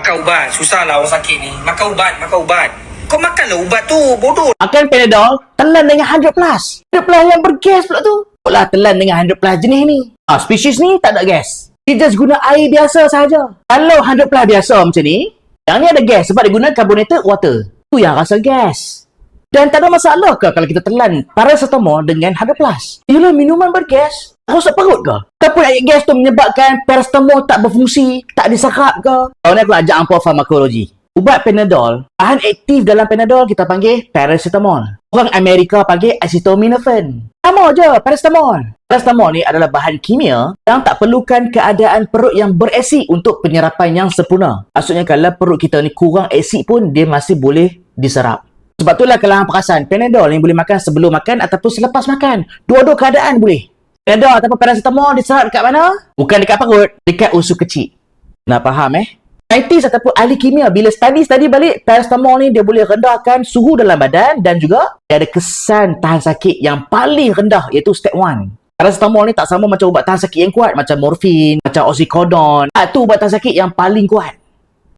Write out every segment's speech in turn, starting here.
makan ubat. Susahlah orang sakit ni. Makan ubat. Kau makanlah ubat tu, bodoh. Makan Panadol, telan dengan 100 plus. 100 plus yang bergas pula tu. Pula telan dengan 100 plus jenis ni. Spesies ni tak ada gas. Dia just guna air biasa sahaja. Kalau 100 plus biasa macam ni, yang ni ada gas sebab dia guna carbonated water. Tu yang rasa gas. Dan tak ada masalah ke kalau kita telan paracetamol dengan 100 plus? Ialah minuman bergas. Rosak perut ke? Ataupun ayat gas tu menyebabkan paracetamol tak berfungsi, tak diserap ke? Tahun ni aku ajak hampa farmakologi. Ubat Panadol, bahan aktif dalam Panadol kita panggil paracetamol. Orang Amerika panggil acetaminophen. Sama je, paracetamol. Paracetamol ni adalah bahan kimia yang tak perlukan keadaan perut yang berasid untuk penyerapan yang sempurna. Maksudnya kalau perut kita ni kurang asid pun, dia masih boleh diserap. Sebab itulah kalau hang perasan, Panadol ni boleh makan sebelum makan ataupun selepas makan. Dua-dua keadaan boleh. Panadol ataupun paracetamol diserap dekat mana? Bukan dekat perut, dekat usus kecil. Nak faham Saintis ataupun ahli kimia bila study balik, paracetamol ni dia boleh rendahkan suhu dalam badan dan juga dia ada kesan tahan sakit yang paling rendah iaitu step 1. Paracetamol ni tak sama macam ubat tahan sakit yang kuat macam morfin, macam oxycodone. Itu ubat tahan sakit yang paling kuat.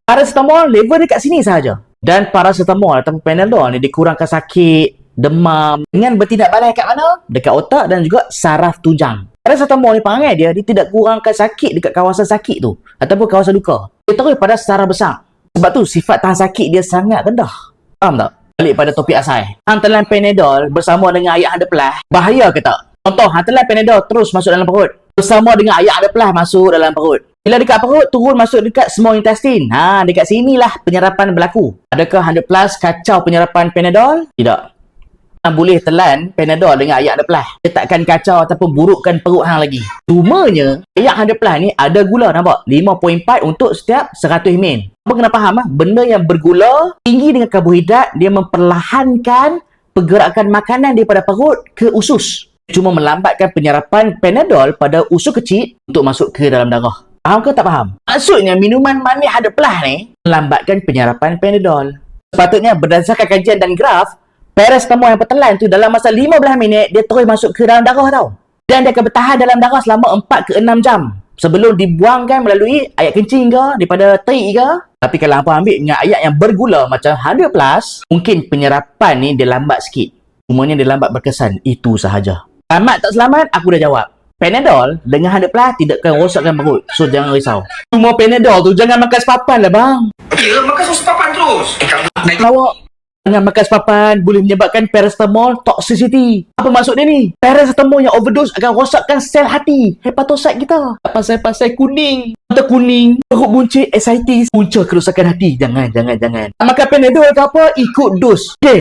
Paracetamol level dekat sini sahaja. Dan paracetamol ataupun Panadol ni dikurangkan sakit, demam dengan bertindak balai kat mana? Dekat otak dan juga saraf tunjang. Paracetamol ni perangai dia tidak kurangkan sakit dekat kawasan sakit tu ataupun kawasan luka. Dia terus pada secara besar. Sebab tu sifat tahan sakit dia sangat rendah. Faham tak? Balik pada topik asal. Hang telan Panadol bersama dengan air 100 plus, bahaya ke tak? Contoh, hang telan Panadol terus masuk dalam perut. Bersama dengan air 100 plus masuk dalam perut. Bila dekat perut, turun masuk dekat small intestine. Dekat sinilah penyerapan berlaku. Adakah 100 plus kacau penyerapan Panadol? Tidak. Boleh telan Panadol dengan air 100 plus. Dia takkan kacau ataupun burukkan perut hang lagi. Cumanya, air 100 plus ni ada gula, nampak? 5.4 untuk setiap 100 ml. Apa kena faham? Benda yang bergula, tinggi dengan karbohidrat, dia memperlahankan pergerakan makanan daripada perut ke usus. Cuma melambatkan penyerapan Panadol pada usus kecil untuk masuk ke dalam darah. Faham ke tak faham? Maksudnya minuman manis 100 plus ni melambatkan penyerapan Panadol. Sepatutnya berdasarkan kajian dan graf, paracetamol yang bertelan tu dalam masa 15 minit dia terus masuk ke dalam darah tau. Dan dia akan bertahan dalam darah selama 4 ke 6 jam sebelum dibuangkan melalui ayat kencing ke, daripada terik ke. Tapi kalau hampa ambil dengan ayat yang bergula macam 100 plus, mungkin penyerapan ni dia lambat sikit. Umumnya dia lambat berkesan. Itu sahaja. Selamat tak selamat, aku dah jawab. Panadol dengan 100 plus tidak akan rosakkan perut. So jangan risau. Cuma Panadol tu jangan makan sepapan lah bang. Ya, makan sepapan terus. Lawak. Jangan makan sepapan boleh menyebabkan paracetamol toxicity. Apa maksud dia ni? Paracetamol yang overdose akan rosakkan sel hati, hepatosit kita. Pasal-pasal kuning. Mata kuning, perut buncit, ascites, punca kerosakan hati. Jangan. Makan Panadol ke apa, ikut dos. Okay.